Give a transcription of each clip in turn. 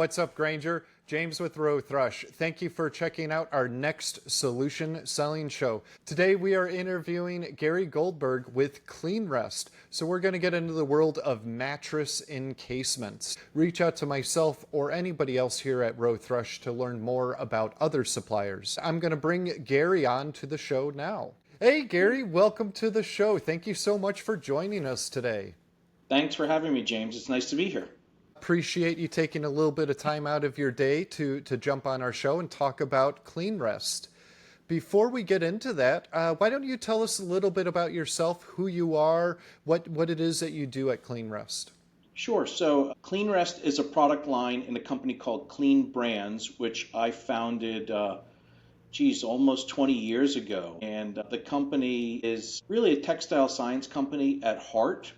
what's up, Granger? James with Rowe-Thrush. Thank you for checking out our next solution selling show. Today we are interviewing Gary Goldberg with CleanRest. So we're going to get into the world of mattress encasements. Reach out to myself or anybody else here at Rowe-Thrush to learn more about other suppliers. I'm going to bring Gary on to the show now. Hey, Gary, welcome to the show. Thank you so much for joining us today. Thanks for having me, James. It's nice to be here. Appreciate you taking a little bit of time out of your day to jump on our show and talk about CleanRest. Before we get into that, why don't you tell us a little bit about yourself, who you are, what it is that you do at CleanRest? Sure. So CleanRest is a product line in a company called Clean Brands, which I founded, almost 20 years ago. And the company is really a textile science company at heart.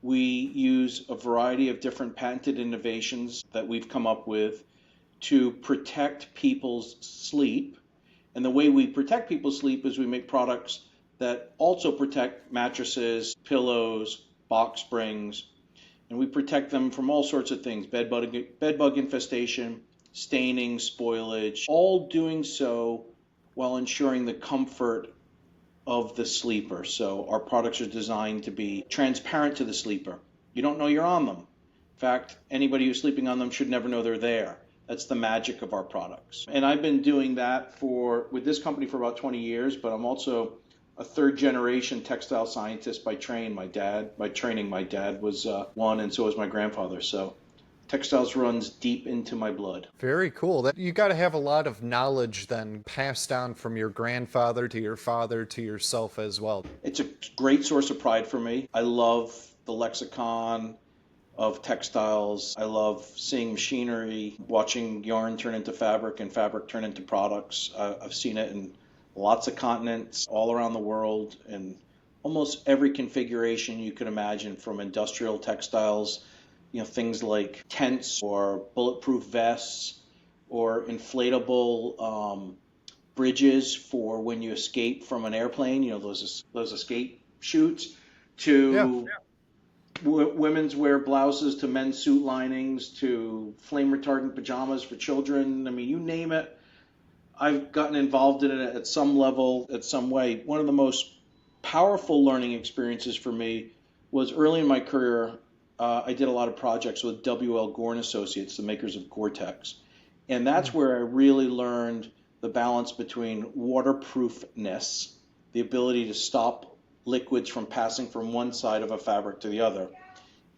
We use a variety of different patented innovations that we've come up with to protect people's sleep. And the way we protect people's sleep is we make products that also protect mattresses, pillows, box springs, and we protect them from all sorts of things, bed bug infestation, staining, spoilage, all doing so while ensuring the comfort of the sleeper. So our products are designed to be transparent to the sleeper. You don't know you're on them. In fact, anybody who's sleeping on them should never know they're there. That's the magic of our products. And I've been doing that with this company for about 20 years, but I'm also a third generation textile scientist by training. My dad was one, and so was my grandfather. So textiles runs deep into my blood. Very cool. You got to have a lot of knowledge then passed down from your grandfather to your father to yourself as well. It's a great source of pride for me. I love the lexicon of textiles. I love seeing machinery, watching yarn turn into fabric and fabric turn into products. I've seen it in lots of continents all around the world, and almost every configuration you could imagine, from industrial textiles, things like tents or bulletproof vests or inflatable bridges for when you escape from an airplane, those escape chutes, to women's wear blouses, to men's suit linings, to flame retardant pajamas for children. I mean, you name it, I've gotten involved in it at some level, at some way. One of the most powerful learning experiences for me was early in my career. I did a lot of projects with W.L. Gore & Associates, the makers of Gore-Tex. And that's where I really learned the balance between waterproofness, the ability to stop liquids from passing from one side of a fabric to the other,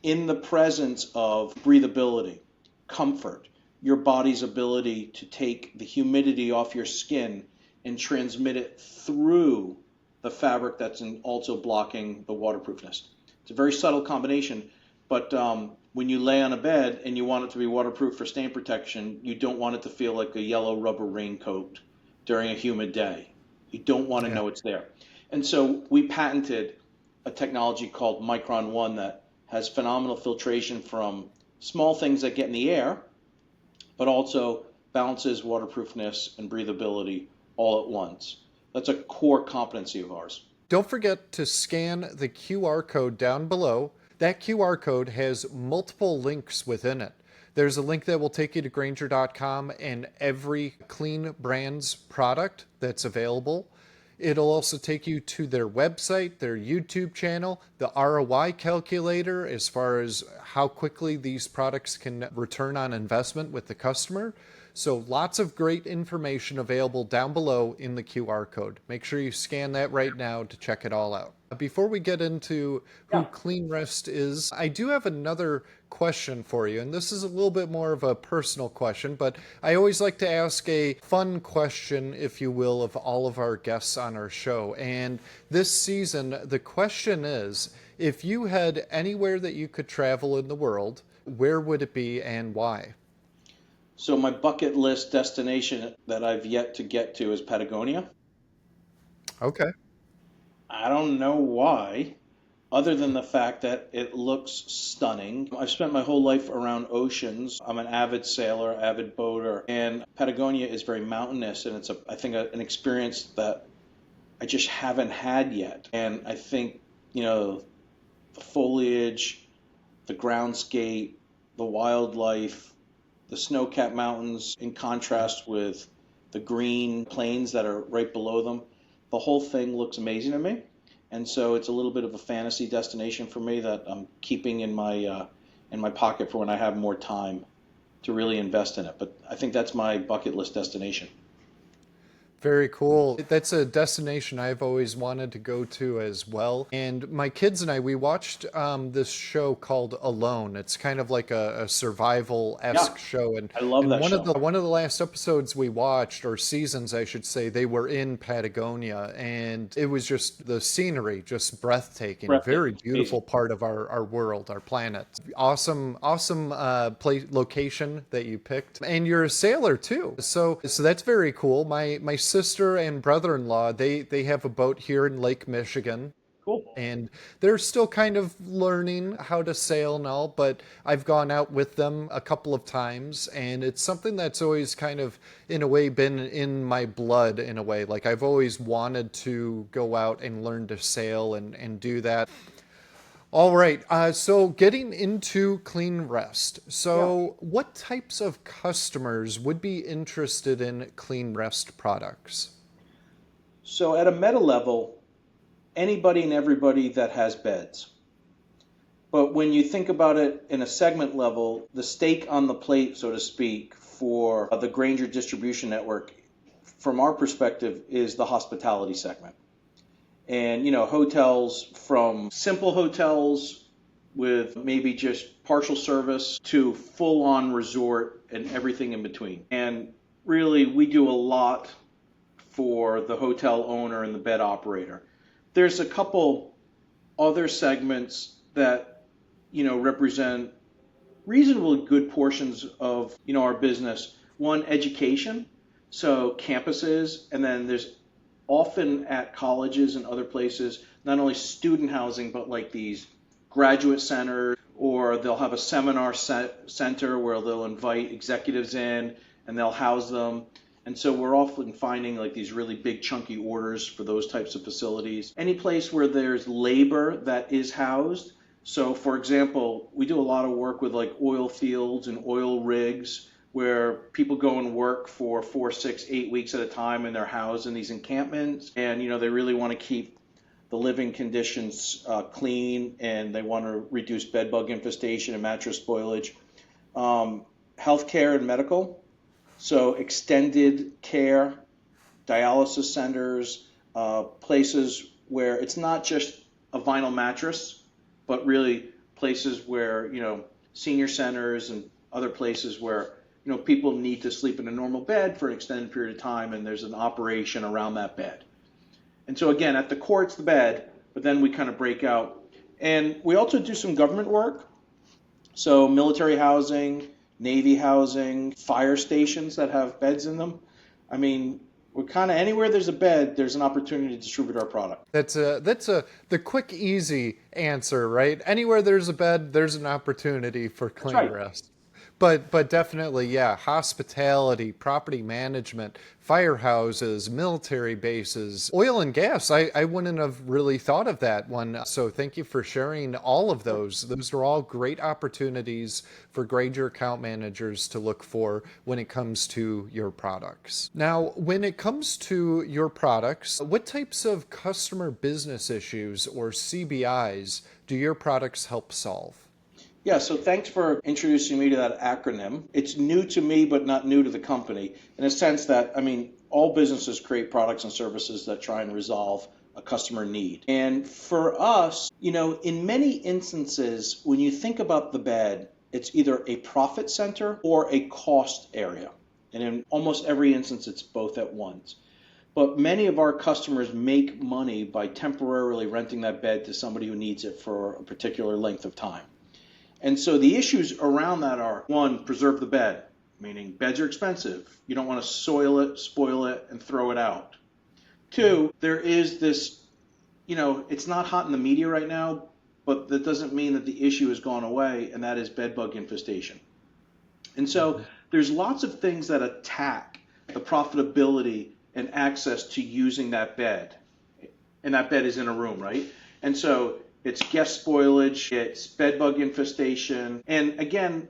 in the presence of breathability, comfort, your body's ability to take the humidity off your skin and transmit it through the fabric that's also blocking the waterproofness. It's a very subtle combination. But when you lay on a bed and you want it to be waterproof for stain protection, you don't want it to feel like a yellow rubber raincoat during a humid day. You don't want to know it's there. And so we patented a technology called MicronOne that has phenomenal filtration from small things that get in the air, but also balances waterproofness and breathability all at once. That's a core competency of ours. Don't forget to scan the QR code down below. That QR code has multiple links within it. There's a link that will take you to Granger.com and every Clean Brands product that's available. It'll also take you to their website, their YouTube channel, the ROI calculator as far as how quickly these products can return on investment with the customer. So lots of great information available down below in the QR code. Make sure you scan that right now to check it all out. Before we get into who CleanRest is, I do have another question for you, and this is a little bit more of a personal question, but I always like to ask a fun question, if you will, of all of our guests on our show. And this season, the question is, if you had anywhere that you could travel in the world, where would it be and why? So my bucket list destination that I've yet to get to is Patagonia. Okay. I don't know why, other than the fact that it looks stunning. I've spent my whole life around oceans. I'm an avid sailor, avid boater, and Patagonia is very mountainous, and it's, I think, an experience that I just haven't had yet. And I think, the foliage, the groundscape, the wildlife, the snow-capped mountains in contrast with the green plains that are right below them. The whole thing looks amazing to me. And so it's a little bit of a fantasy destination for me that I'm keeping in my pocket for when I have more time to really invest in it. But I think that's my bucket list destination. Very cool. That's a destination I've always wanted to go to as well. And my kids and I, we watched this show called Alone. It's kind of like a Yeah, survival-esque show. And I love and that show. one of the last episodes we watched, or seasons, I should say, they were in Patagonia, and it was just the scenery, just breathtaking. Very Breathtaking, beautiful amazing. part of our world, our planet. Awesome place location that you picked, and you're a sailor too. So that's very cool. My sister and brother-in-law, they have a boat here in Lake Michigan, Cool. and they're still kind of learning how to sail and all, but I've gone out with them a couple of times, and it's something that's always kind of, in a way, been in my blood in a way. Like, I've always wanted to go out and learn to sail and do that. All right, so getting into CleanRest. Yeah. So what types of customers would be interested in CleanRest products? So at a meta level, anybody and everybody that has beds. But when you think about it in a segment level, the steak on the plate, so to speak, for the Grainger distribution network, from our perspective, is the hospitality segment. And, hotels, from simple hotels with maybe just partial service to full on resort and everything in between. And really, we do a lot for the hotel owner and the bed operator. There's a couple other segments that, represent reasonably good portions of, our business. One, education, so campuses, and then there's often at colleges and other places, not only student housing, but like these graduate centers, or they'll have a seminar center where they'll invite executives in and they'll house them. And so we're often finding like these really big chunky orders for those types of facilities. Any place where there's labor that is housed. So for example, we do a lot of work with like oil fields and oil rigs where people go and work for 4, 6, 8 weeks at a time, and they're housed in these encampments. And, they really want to keep the living conditions clean, and they want to reduce bed bug infestation and mattress spoilage. Healthcare and medical, so extended care, dialysis centers, places where it's not just a vinyl mattress, but really places where, senior centers and other places where people need to sleep in a normal bed for an extended period of time, and there's an operation around that bed. And so again, at the core, it's the bed, but then we kind of break out. And we also do some government work. So military housing, Navy housing, fire stations that have beds in them. I mean, we're kind of anywhere there's a bed, there's an opportunity to distribute our product. That's the quick, easy answer, right? Anywhere there's a bed, there's an opportunity for That's right. CleanRest. But definitely, yeah, hospitality, property management, firehouses, military bases, oil and gas. I wouldn't have really thought of that one. So thank you for sharing all of those. Those are all great opportunities for Grainger account managers to look for when it comes to your products. Now, when it comes to your products, what types of customer business issues or CBIs do your products help solve? Yeah, so thanks for introducing me to that acronym. It's new to me, but not new to the company, in a sense that, all businesses create products and services that try and resolve a customer need. And for us, in many instances, when you think about the bed, it's either a profit center or a cost area. And in almost every instance, it's both at once. But many of our customers make money by temporarily renting that bed to somebody who needs it for a particular length of time. And so the issues around that are, one, preserve the bed, meaning beds are expensive. You don't want to soil it, spoil it, and throw it out. Two, there is this, it's not hot in the media right now, but that doesn't mean that the issue has gone away, and that is bed bug infestation. And so there's lots of things that attack the profitability and access to using that bed. And that bed is in a room, right? And so it's guest spoilage, it's bed bug infestation. And again,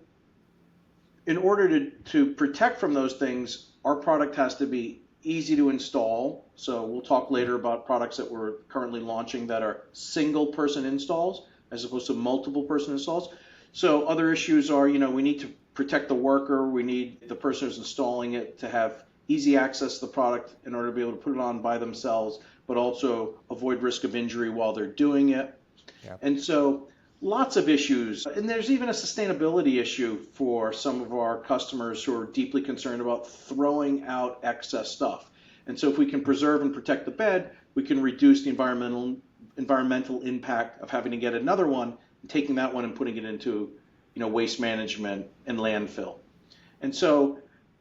in order to protect from those things, our product has to be easy to install. So we'll talk later about products that we're currently launching that are single person installs as opposed to multiple person installs. So other issues are, we need to protect the worker. We need the person who's installing it to have easy access to the product in order to be able to put it on by themselves, but also avoid risk of injury while they're doing it. Yeah. And so lots of issues. And there's even a sustainability issue for some of our customers who are deeply concerned about throwing out excess stuff. And so if we can preserve and protect the bed, we can reduce the environmental impact of having to get another one and taking that one and putting it into waste management and landfill. And so,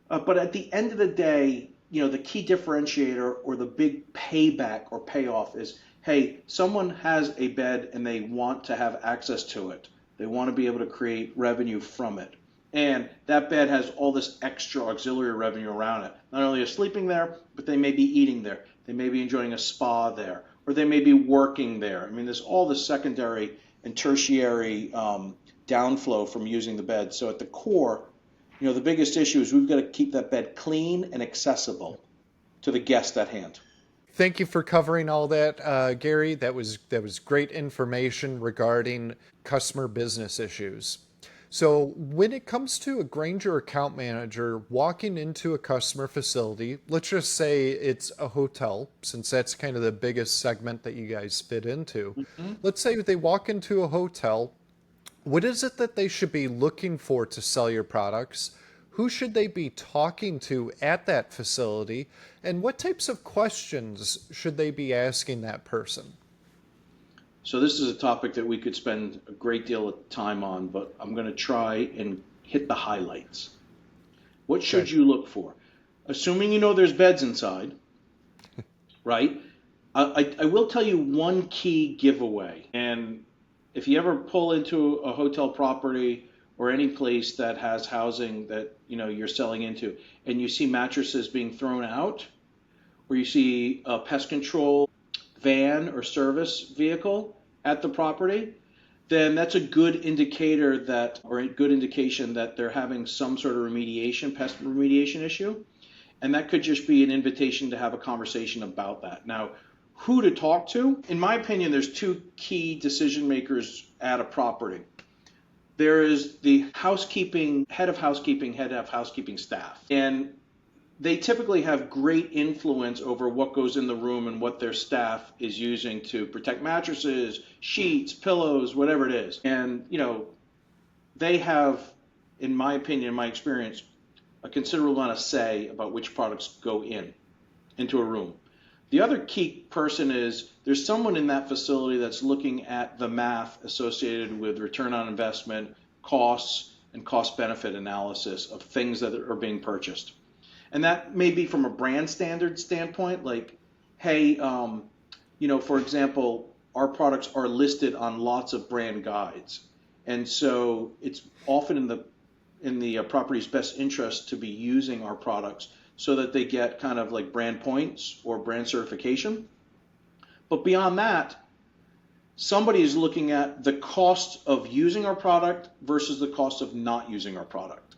but at the end of the day, the key differentiator or the big payback or payoff is, hey, someone has a bed and they want to have access to it. They want to be able to create revenue from it. And that bed has all this extra auxiliary revenue around it. Not only are sleeping there, but they may be eating there. They may be enjoying a spa there, or they may be working there. I mean, there's all this secondary and tertiary downflow from using the bed. So at the core, the biggest issue is we've got to keep that bed clean and accessible to the guest at hand. Thank you for covering all that, Gary. That was great information regarding customer business issues. So when it comes to a Grainger account manager walking into a customer facility, let's just say it's a hotel, since that's kind of the biggest segment that you guys fit into. Mm-hmm. Let's say they walk into a hotel. What is it that they should be looking for to sell your products? Who should they be talking to at that facility? And what types of questions should they be asking that person? So this is a topic that we could spend a great deal of time on, but I'm going to try and hit the highlights. What should you look for? Assuming there's beds inside, right? I will tell you one key giveaway. And if you ever pull into a hotel property or any place that has housing that you're selling into, and you see mattresses being thrown out, or you see a pest control van or service vehicle at the property, then that's a good indicator or a good indication that they're having some sort of pest remediation issue. And that could just be an invitation to have a conversation about that. Now, who to talk to? In my opinion, there's two key decision makers at a property. There is the head of housekeeping staff. And they typically have great influence over what goes in the room and what their staff is using to protect mattresses, sheets, pillows, whatever it is. And, they have, in my opinion, in my experience, a considerable amount of say about which products go into a room. The other key person is there's someone in that facility that's looking at the math associated with return on investment, costs, and cost-benefit analysis of things that are being purchased. And that may be from a brand standard standpoint, like, hey, for example, our products are listed on lots of brand guides. And so it's often in the property's best interest to be using our products so that they get kind of like brand points or brand certification. But beyond that, somebody is looking at the cost of using our product versus the cost of not using our product.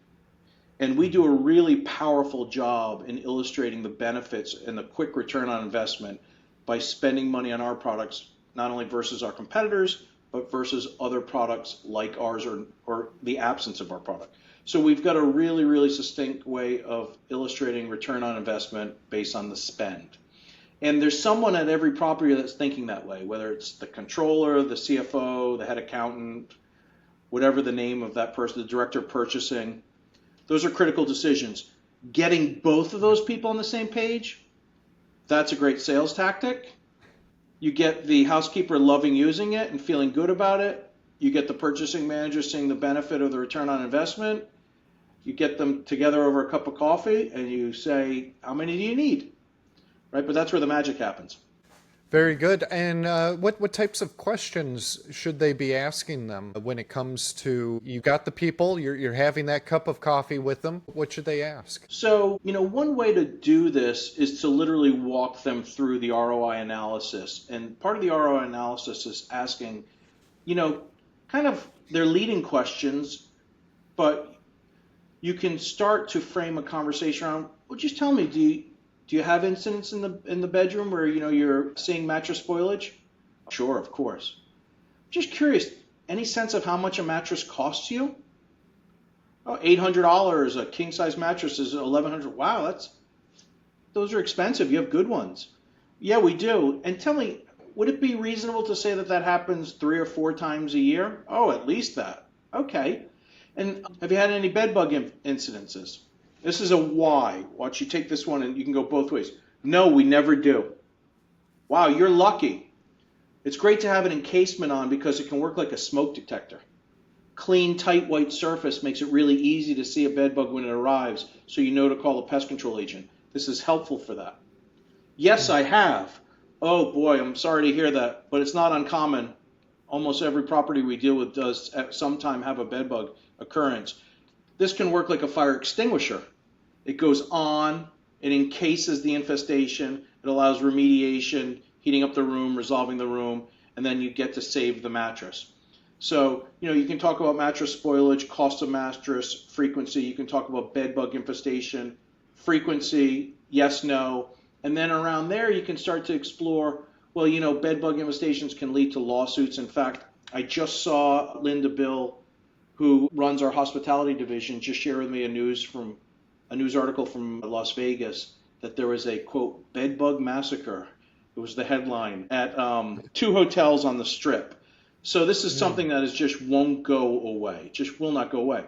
And we do a really powerful job in illustrating the benefits and the quick return on investment by spending money on our products, not only versus our competitors, but versus other products like ours or the absence of our product. So we've got a really, really succinct way of illustrating return on investment based on the spend. And there's someone at every property that's thinking that way, whether it's the controller, the CFO, the head accountant, whatever the name of that person, the director of purchasing. Those are critical decisions. Getting both of those people on the same page, that's a great sales tactic. You get the housekeeper loving using it and feeling good about it. You get the purchasing manager seeing the benefit of the return on investment. You get them together over a cup of coffee and you say, how many do you need? Right? But that's where the magic happens. Very good. And what types of questions should they be asking them when it comes to, you got the people, you're having that cup of coffee with them, what should they ask? So, one way to do this is to literally walk them through the ROI analysis. And part of the ROI analysis is asking, kind of their leading questions, but you can start to frame a conversation around, well, just tell me, do you have incidents in the bedroom where you're seeing mattress spoilage? Sure, of course. Just curious, any sense of how much a mattress costs you? Oh, $800. A king size mattress is $1,100. Wow, those are expensive. You have good ones. Yeah, we do. And tell me, would it be reasonable to say that happens 3 or 4 times a year? Oh, at least that. Okay. And have you had any bed bug incidences? This is a why. Watch you take this one and you can go both ways. No, we never do. Wow, you're lucky. It's great to have an encasement on because it can work like a smoke detector. Clean, tight, white surface makes it really easy to see a bed bug when it arrives, so you know to call a pest control agent. This is helpful for that. Yes, I have. Oh boy, I'm sorry to hear that, but it's not uncommon. Almost every property we deal with does at some time have a bed bug occurrence. This can work like a fire extinguisher. It goes on, it encases the infestation, it allows remediation, heating up the room, resolving the room, and then you get to save the mattress. So, you can talk about mattress spoilage, cost of mattress, frequency. You can talk about bed bug infestation, frequency, yes, no. And then around there, you can start to explore, well, bed bug infestations can lead to lawsuits. In fact, I just saw Linda Bill, who runs our hospitality division, just share with me a news article from Las Vegas that there was a, quote, bed bug massacre. It was the headline at 2 hotels on the Strip. So this is something that just won't go away, just will not go away,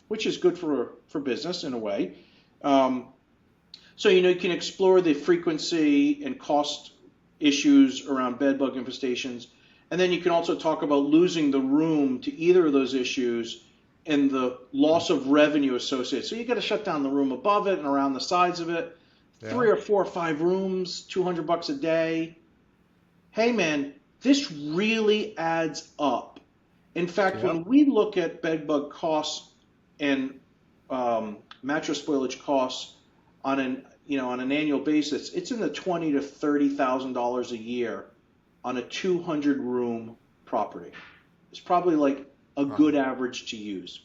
which is good for business in a way. So, you can explore the frequency and cost issues around bed bug infestations. And then you can also talk about losing the room to either of those issues and the loss of revenue associated. So you got to shut down the room above it and around the sides of it. Yeah. 3 or 4 or 5 rooms, $200 a day. Hey, man, this really adds up. In fact, when we look at bed bug costs and mattress spoilage costs on an annual basis, it's in the $20,000 to $30,000 a year on a 200-room property. It's probably like a good average to use.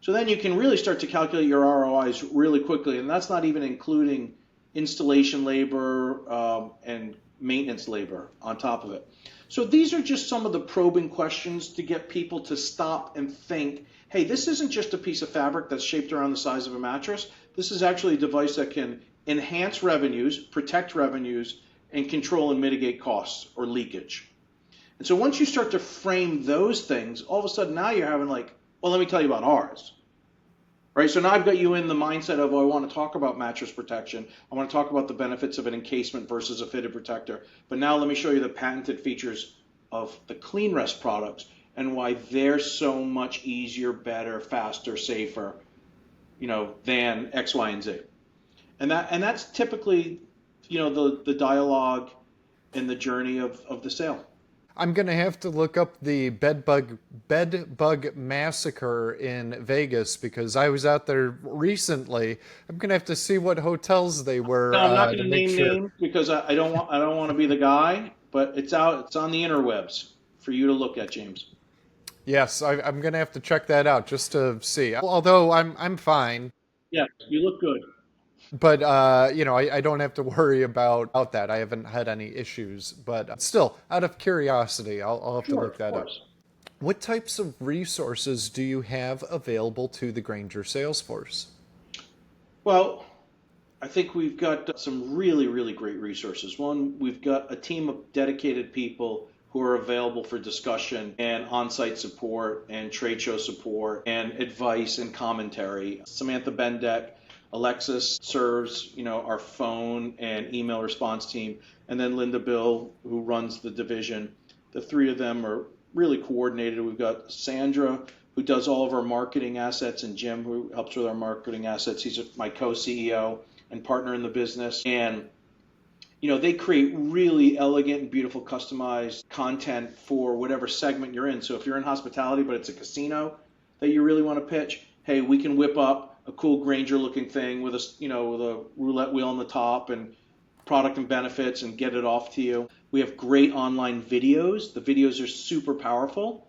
So then you can really start to calculate your ROIs really quickly, and that's not even including installation labor and maintenance labor on top of it. So these are just some of the probing questions to get people to stop and think, hey, this isn't just a piece of fabric that's shaped around the size of a mattress. This is actually a device that can enhance revenues, protect revenues, and control and mitigate costs or leakage. And so once you start to frame those things, all of a sudden now you're having like, well, let me tell you about ours. Right? So now I've got you in the mindset of, I want to talk about mattress protection. I want to talk about the benefits of an encasement versus a fitted protector. But now let me show you the patented features of the CleanRest products and why they're so much easier, better, faster, safer, than X, Y, and Z. And that's typically, the dialogue and the journey of the sale. I'm going to have to look up the bed bug massacre in Vegas because I was out there recently. I'm going to have to see what hotels they were. No, I'm not going to name names because I don't want to be the guy, but it's on the interwebs for you to look at, James. Yes, I'm going to have to check that out just to see. Although I'm fine. Yeah, you look good. But, I don't have to worry about that. I haven't had any issues. But still, out of curiosity, I'll have to look that up. What types of resources do you have available to the Grainger sales force? Well, I think we've got some really, really great resources. One, we've got a team of dedicated people who are available for discussion and on-site support and trade show support and advice and commentary. Samantha Bendeck, Alexis serves, our phone and email response team, and then Linda Bill, who runs the division. The 3 of them are really coordinated. We've got Sandra, who does all of our marketing assets, and Jim, who helps with our marketing assets. He's my co-CEO and partner in the business. And, they create really elegant and beautiful customized content for whatever segment you're in. So if you're in hospitality, but it's a casino that you really want to pitch, hey, we can whip up a cool Grainger looking thing with a roulette wheel on the top and product and benefits and get it off to you. We have great online videos. The videos are super powerful.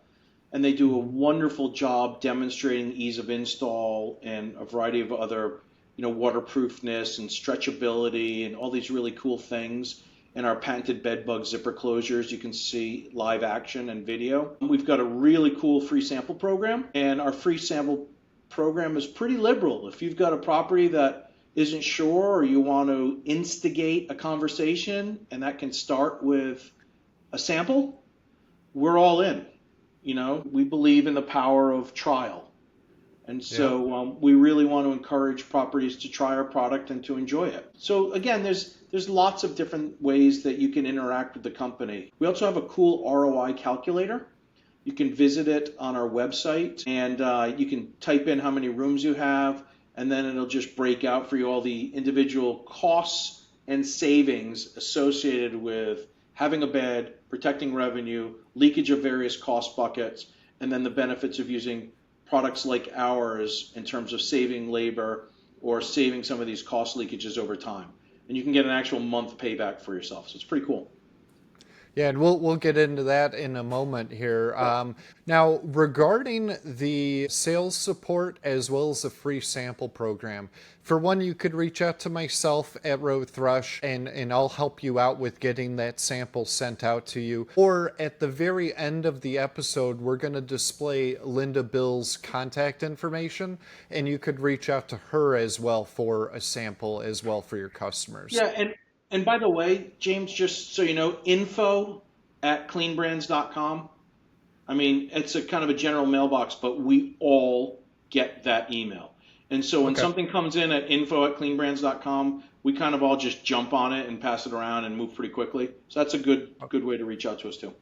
and they do a wonderful job demonstrating ease of install and a variety of other, waterproofness and stretchability and all these really cool things. And our patented bed bug zipper closures, you can see live action and video. We've got a really cool free sample program, and our free sample program is pretty liberal. If you've got a property that isn't sure, or you want to instigate a conversation, and that can start with a sample, we're all in. We believe in the power of trial. And so we really want to encourage properties to try our product and to enjoy it. So again, there's lots of different ways that you can interact with the company. We also have a cool ROI calculator. You can visit it on our website, and you can type in how many rooms you have, and then it'll just break out for you all the individual costs and savings associated with having a bed, protecting revenue, leakage of various cost buckets, and then the benefits of using products like ours in terms of saving labor or saving some of these cost leakages over time. And you can get an actual month payback for yourself. So it's pretty cool. Yeah, and we'll get into that in a moment here. Now, regarding the sales support as well as the free sample program, for one, you could reach out to myself at Rowe-Thrush, and I'll help you out with getting that sample sent out to you. Or at the very end of the episode, we're going to display Linda Bill's contact information, and you could reach out to her as well for a sample as well for your customers. Yeah, and by the way, James, just so you know, info@cleanbrands.com. I mean, it's a kind of a general mailbox, but we all get that email. And so when something comes in at info@cleanbrands.com, we kind of all just jump on it and pass it around and move pretty quickly. So that's a good way to reach out to us too.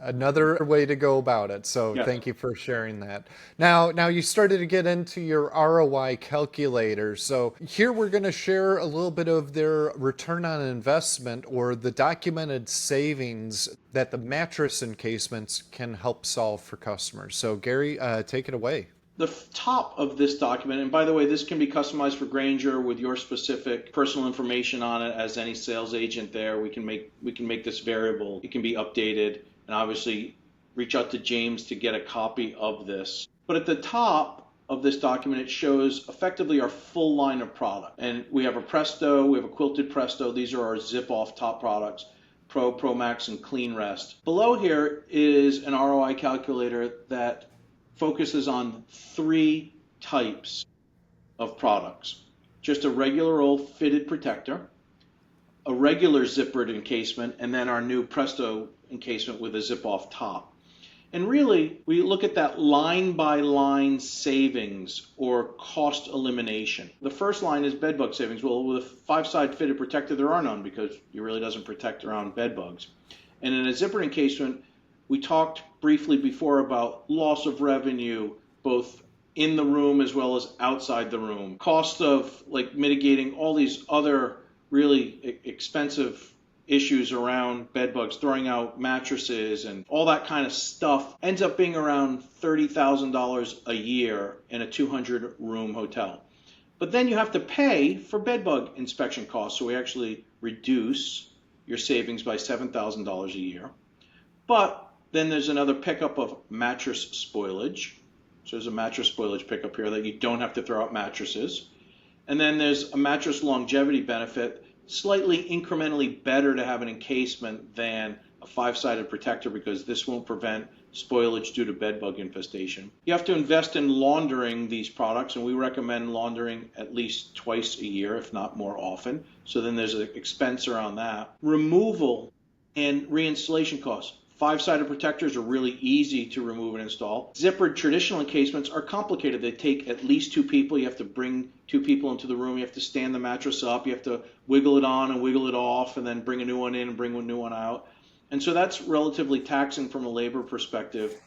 Another way to go about it. So Thank you for sharing that. Now you started to get into your ROI calculator. So here we're going to share a little bit of their return on investment, or the documented savings that the mattress encasements can help solve for customers. So Gary, take it away. The top of this document, and by the way, this can be customized for Grainger with your specific personal information on it as any sales agent there. We can make this variable. It can be updated, and obviously reach out to James to get a copy of this. But at the top of this document, it shows effectively our full line of product. And we have a Presto, we have a quilted Presto. These are our zip-off top products, Pro, Pro Max, and CleanRest. Below here is an ROI calculator that focuses on 3 types of products. Just a regular old fitted protector, a regular zippered encasement, and then our new Presto encasement with a zip-off top. And really, we look at that line-by-line savings or cost elimination. The first line is bed bug savings. Well, with a 5-side fitted protector, there are none because it really doesn't protect around bed bugs. And in a zippered encasement, we talked briefly before about loss of revenue, both in the room as well as outside the room. Cost of mitigating all these other really expensive issues around bed bugs, throwing out mattresses and all that kind of stuff ends up being around $30,000 a year in a 200-room hotel. But then you have to pay for bed bug inspection costs, so we actually reduce your savings by $7,000 a year. But then there's another pickup of mattress spoilage. So there's a mattress spoilage pickup here that you don't have to throw out mattresses. And then there's a mattress longevity benefit, slightly incrementally better to have an encasement than a 5-sided protector because this won't prevent spoilage due to bed bug infestation. You have to invest in laundering these products, and we recommend laundering at least twice a year, if not more often. So then there's an expense around that. Removal and reinstallation costs. 5-sided protectors are really easy to remove and install. Zippered traditional encasements are complicated. They take at least 2 people. You have to bring 2 people into the room. You have to stand the mattress up. You have to wiggle it on and wiggle it off, and then bring a new one in and bring a new one out. And so that's relatively taxing from a labor perspective.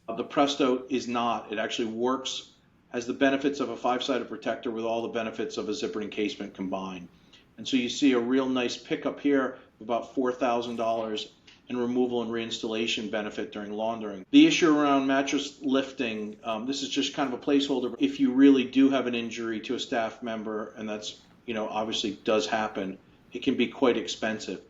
The Presto is not. It actually works, has the benefits of a 5-sided protector with all the benefits of a zippered encasement combined. And so you see a real nice pickup here of about $4,000 and removal and reinstallation benefit during laundering. The issue around mattress lifting, this is just kind of a placeholder. If you really do have an injury to a staff member, and that's, obviously does happen, it can be quite expensive.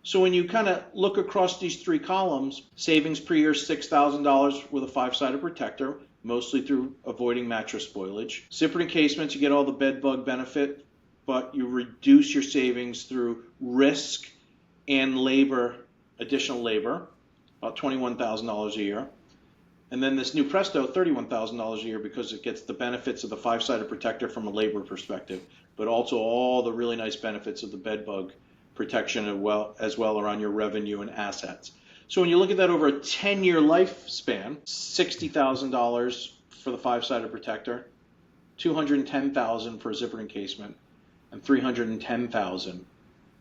So when you kind of look across these three columns, savings per year $6,000 with a 5-sided protector, mostly through avoiding mattress spoilage. Zippered encasements, you get all the bed bug benefit, but you reduce your savings through risk and labor, additional labor, about $21,000 a year. And then this new Presto, $31,000 a year, because it gets the benefits of the 5-sided protector from a labor perspective, but also all the really nice benefits of the bed bug protection as well around your revenue and assets. So when you look at that over a 10-year lifespan, $60,000 for the 5-sided protector, $210,000 for a zippered encasement, and $310,000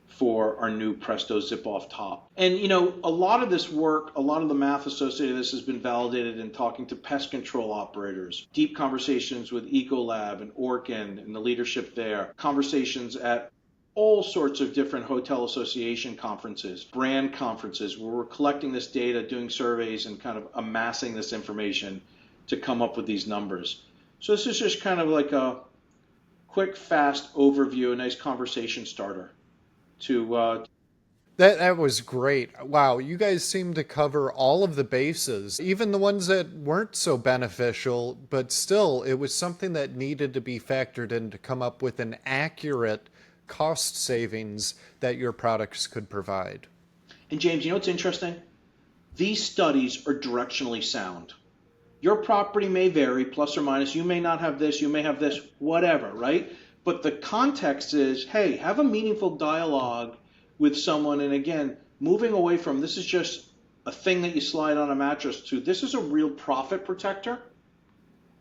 for our new Presto zip-off top. And a lot of this work, a lot of the math associated with this has been validated in talking to pest control operators, deep conversations with Ecolab and Orkin and the leadership there, conversations at all sorts of different hotel association conferences, brand conferences, where we're collecting this data, doing surveys, and kind of amassing this information to come up with these numbers. So this is just kind of like a quick, fast overview, a nice conversation starter. That was great. Wow, you guys seem to cover all of the bases, even the ones that weren't so beneficial, but still, it was something that needed to be factored in to come up with an accurate cost savings that your products could provide. And James, you know what's interesting? These studies are directionally sound. Your property may vary, plus or minus. You may not have this, you may have this, whatever, right? But the context is, hey, have a meaningful dialogue with someone. And again, moving away from this is just a thing that you slide on a mattress to this is a real profit protector,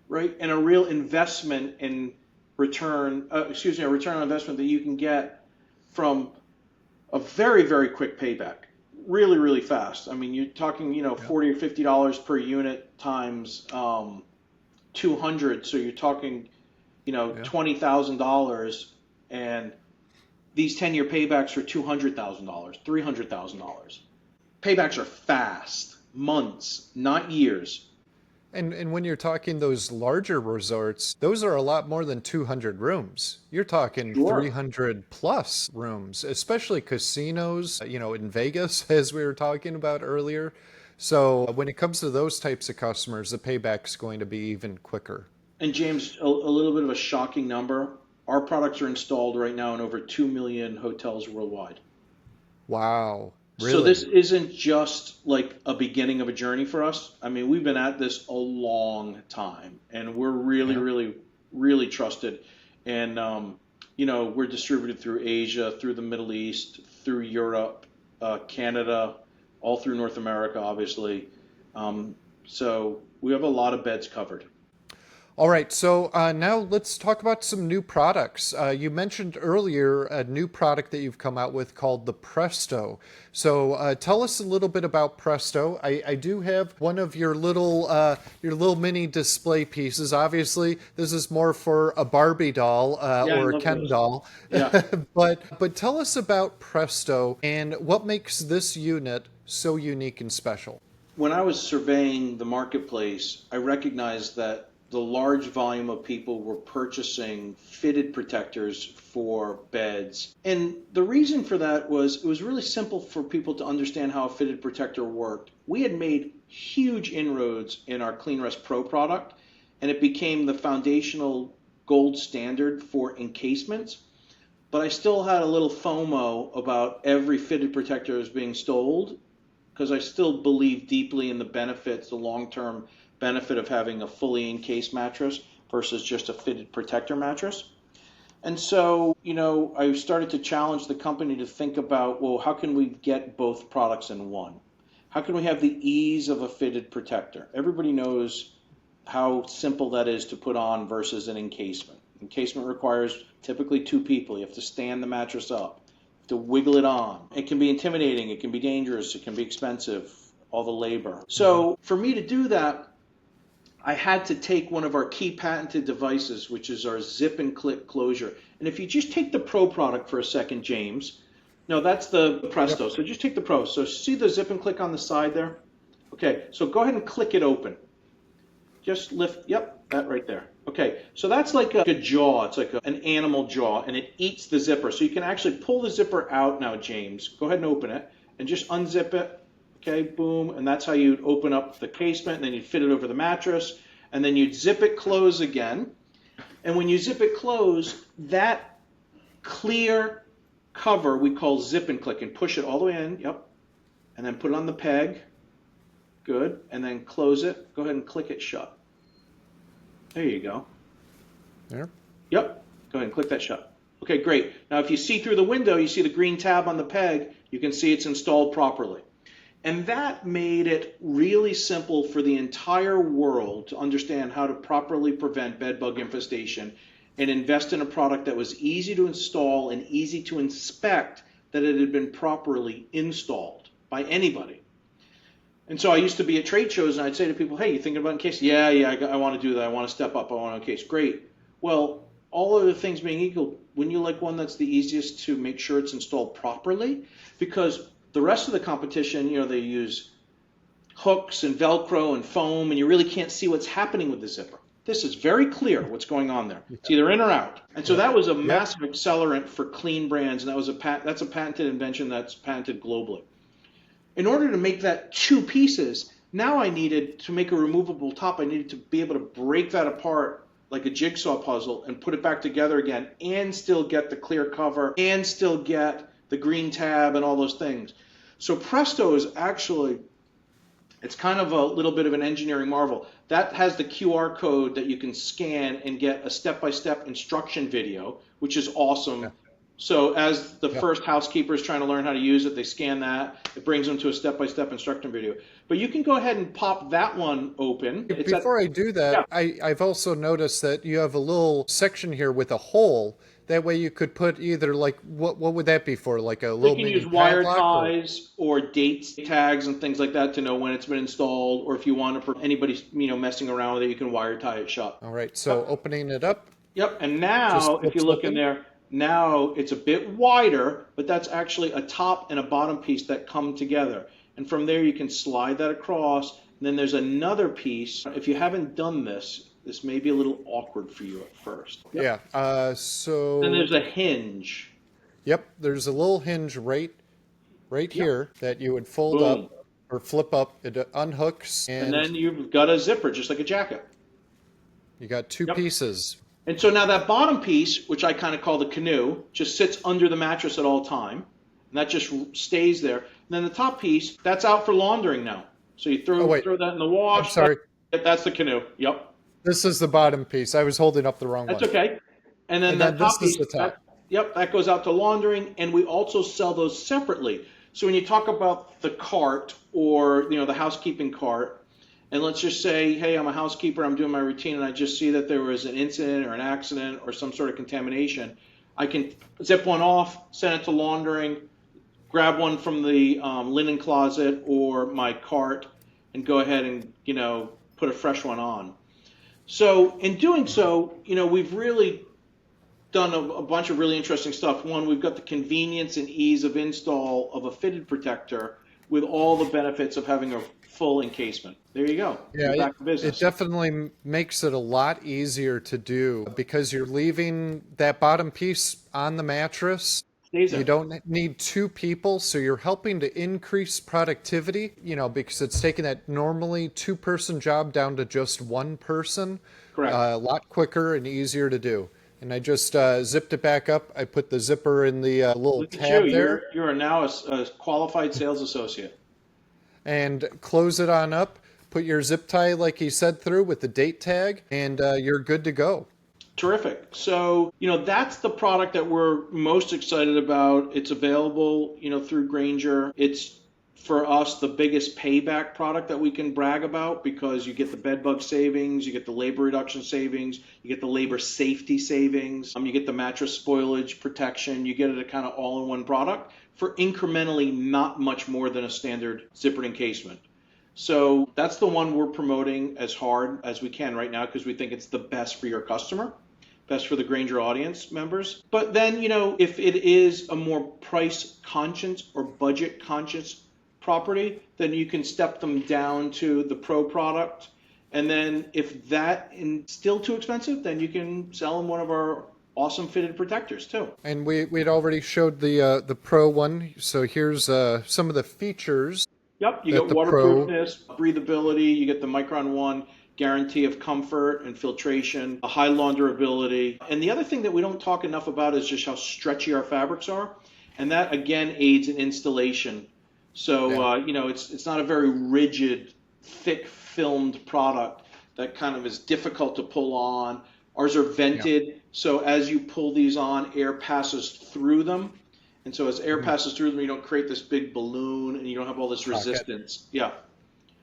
right? And a real investment in a return on investment that you can get from a very, very quick payback. Really, really fast. I mean, you're talking, $40 or $50 per unit times 200. So you're talking, $20,000, and these 10-year paybacks are $200,000, $300,000. Paybacks are fast, months, not years. And when you're talking those larger resorts, those are a lot more than 200 rooms. You're talking 300 plus rooms, especially casinos, in Vegas, as we were talking about earlier. So when it comes to those types of customers, the payback's going to be even quicker. And James, a little bit of a shocking number. Our products are installed right now in over 2 million hotels worldwide. Wow. Really? So this isn't just like a beginning of a journey for us. I mean, we've been at this a long time, and we're really, really, really trusted. And, we're distributed through Asia, through the Middle East, through Europe, Canada, all through North America, obviously. So we have a lot of beds covered. All right, so now let's talk about some new products. You mentioned earlier a new product that you've come out with called the Presto. So tell us a little bit about Presto. I do have one of your little mini display pieces. Obviously, this is more for a Barbie doll or a Ken doll. Yeah. but tell us about Presto and what makes this unit so unique and special. When I was surveying the marketplace, I recognized that the large volume of people were purchasing fitted protectors for beds. And the reason for that was it was really simple for people to understand how a fitted protector worked. We had made huge inroads in our CleanRest Pro product, and it became the foundational gold standard for encasements. But I still had a little FOMO about every fitted protector that was being sold, because I still believe deeply in the benefits, the long-term benefit of having a fully encased mattress versus just a fitted protector mattress. And so, I started to challenge the company to think about, well, how can we get both products in one? How can we have the ease of a fitted protector? Everybody knows how simple that is to put on versus an encasement. Encasement requires typically 2 people. You have to stand the mattress up, you have to wiggle it on. It can be intimidating, it can be dangerous, it can be expensive, all the labor. So for me to do that, I had to take one of our key patented devices, which is our zip and click closure. And if you just take the Pro product for a second, James, no, that's the Presto. So just take the Pro. So see the zip and click on the side there? Okay, so go ahead and click it open. Just lift, that right there. Okay, so that's like a jaw. It's like an animal jaw, and it eats the zipper. So you can actually pull the zipper out now, James. Go ahead and open it. and just unzip it. Okay, boom, and that's how you'd open up the casement, and then you'd fit it over the mattress, and then you'd zip it close again. And when you zip it close, that clear cover we call zip and click, and push it all the way in, yep, and then put it on the peg, good, and then close it, go ahead and click it shut. There you go. There. Yep, go ahead and click that shut. Okay, great. Now if you see through the window, you see the green tab on the peg, you can see it's installed properly. And that made it really simple for the entire world to understand how to properly prevent bed bug infestation and invest in a product that was easy to install and easy to inspect, that it had been properly installed by anybody. And so I used to be at trade shows and I'd say to people, hey, you thinking about encase? Yeah, I want to do that. I want to step up. I want to encase. Great. Well, all other things being equal, wouldn't you like one that's the easiest to make sure it's installed properly? Because the rest of the competition, they use hooks and Velcro and foam, and you really can't see what's happening with the zipper. This is very clear what's going on there. It's either in or out. And so that was a massive accelerant for clean brands, and that's a patented invention that's patented globally. In order to make that two pieces, now I needed to make a removable top. I needed to be able to break that apart like a jigsaw puzzle and put it back together again and still get the clear cover and still get the green tab and all those things. So Presto is actually, it's kind of a little bit of an engineering marvel. That has the QR code that you can scan and get a step-by-step instruction video, which is awesome. Yeah. So as the first housekeeper is trying to learn how to use it, they scan that. It brings them to a step-by-step instruction video. But you can go ahead and pop that one open. Before I do that, I've also noticed that you have a little section here with a hole. That way you could put either like, what would that be for? Like a little mini padlock? You can use wire ties or dates, tags and things like that to know when it's been installed, or if you want to, anybody messing around with it, you can wire tie it shut. All right, so opening it up. Yep, and now if you look in there, now it's a bit wider, but that's actually a top and a bottom piece that come together. And from there you can slide that across, and then there's another piece. If you haven't done this may be a little awkward for you at first. Yep. Yeah, so... Then there's a hinge. Yep, there's a little hinge right here that you would fold up or flip up. It unhooks. And then you've got a zipper, just like a jacket. You got two pieces. And so now that bottom piece, which I kind of call the canoe, just sits under the mattress at all time. And that just stays there. And then the top piece, that's out for laundering now. So you throw that in the wash. I'm sorry. That's the canoe. Yep. This is the bottom piece. I was holding up the wrong one. That's okay. And then the top piece, that goes out to laundering, and we also sell those separately. So when you talk about the cart or the housekeeping cart, and let's just say, hey, I'm a housekeeper, I'm doing my routine, and I just see that there was an incident or an accident or some sort of contamination, I can zip one off, send it to laundering, grab one from the linen closet or my cart, and go ahead and put a fresh one on. So in doing so, we've really done a bunch of really interesting stuff. One, we've got the convenience and ease of install of a fitted protector with all the benefits of having a full encasement. There you go. Yeah, back to business. It definitely makes it a lot easier to do because you're leaving that bottom piece on the mattress. You don't need two people, so you're helping to increase productivity, because it's taking that normally two-person job down to just one person. Correct. A lot quicker and easier to do. And I just zipped it back up. I put the zipper in the little tab there. You are now a qualified sales associate. And close it on up. Put your zip tie, like he said, through with the date tag, and you're good to go. Terrific. So, that's the product that we're most excited about. It's available, through Grainger. It's, for us, the biggest payback product that we can brag about because you get the bed bug savings, you get the labor reduction savings, you get the labor safety savings, you get the mattress spoilage protection. You get it a kind of all-in-one product for incrementally not much more than a standard zippered encasement. So that's the one we're promoting as hard as we can right now because we think it's the best for your customer. Best for the Grainger audience members. But then, if it is a more price conscious or budget conscious property, then you can step them down to the Pro product. And then if that is still too expensive, then you can sell them one of our awesome fitted protectors too. And we'd already showed the Pro one, so here's some of the features Yep, you that get the Pro. waterproofness, breathability, you get the MicronOne guarantee of comfort and filtration, a high launderability. And the other thing that we don't talk enough about is just how stretchy our fabrics are. And that again aids in installation. So, Yeah, it's not a very rigid, thick filmed product that kind of is difficult to pull on. Ours are yeah. vented, so as you pull these on, air passes through them. And so as air Mhm. passes through them, you don't create this big balloon and you don't have all this Pocket. resistance. Yeah.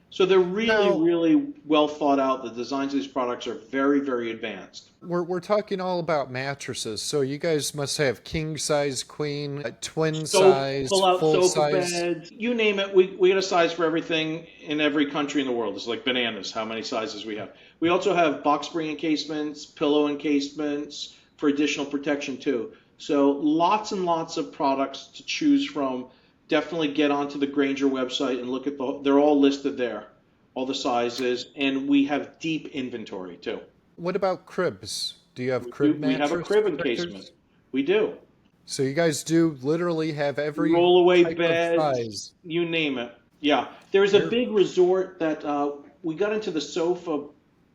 So they're really, Now, really well thought out. The designs of these products are very, very advanced. we're talking all about mattresses, so you guys must have king size, queen, twin size, Pull-out full sofa size. beds, you name it. We got a size for everything in every country in the world. It's like bananas how many sizes we have. We also have box spring encasements, pillow encasements for additional protection too. So lots and lots of products to choose from. Definitely get onto the Granger website and look at they're all listed there, all the sizes, and we have deep inventory too. What about cribs? Do you have We do. crib We have a mattress crib encasement. protectors? We do. So you guys do literally have every Rollaway type of beds, size. you name it. Yeah, there's a Here. big resort that we got into the sofa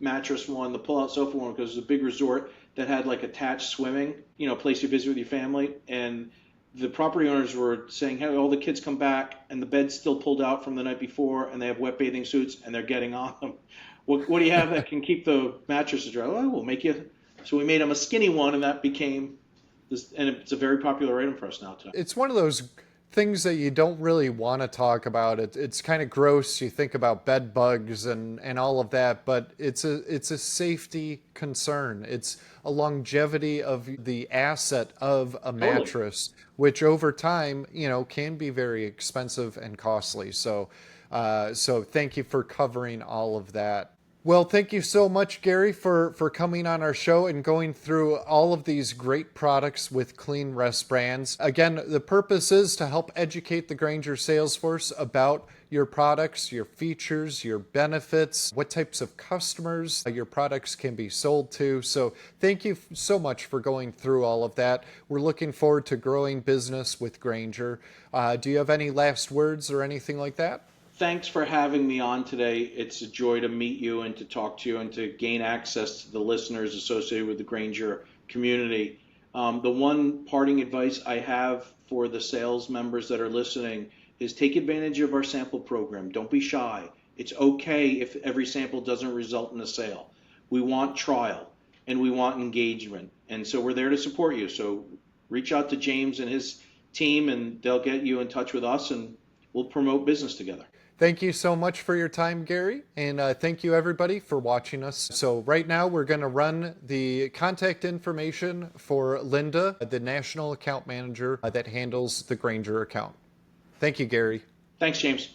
mattress one, the pull-out sofa one, because it was a big resort that had like attached swimming, a place you visit with your family, and the property owners were saying, "Hey, all the kids come back, and the bed's still pulled out from the night before, and they have wet bathing suits, and they're getting on them. What do you have that can keep the mattresses dry? Oh, we'll make you." So we made them a skinny one, and that became this, and it's a very popular item for us now too. It's one of those things that you don't really want to talk about. It's kind of gross. You think about bed bugs and all of that, but it's a safety concern. It's a longevity of the asset of a Totally. mattress, which over time, can be very expensive and costly. So thank you for covering all of that. Well, thank you so much, Gary, for coming on our show and going through all of these great products with CleanRest brands. Again, the purpose is to help educate the Granger sales force about your products, your features, your benefits, what types of customers your products can be sold to. So thank you so much for going through all of that. We're looking forward to growing business with Granger. Do you have any last words or anything like that? Thanks for having me on today. It's a joy to meet you and to talk to you and to gain access to the listeners associated with the Granger community. The one parting advice I have for the sales members that are listening is take advantage of our sample program. Don't be shy. It's okay if every sample doesn't result in a sale. We want trial and we want engagement. And so we're there to support you. So reach out to James and his team and they'll get you in touch with us and we'll promote business together. Thank you so much for your time, Gary, and thank you everybody for watching us. So right now we're going to run the contact information for Linda, the National Account Manager that handles the Granger account. Thank you, Gary. Thanks, James.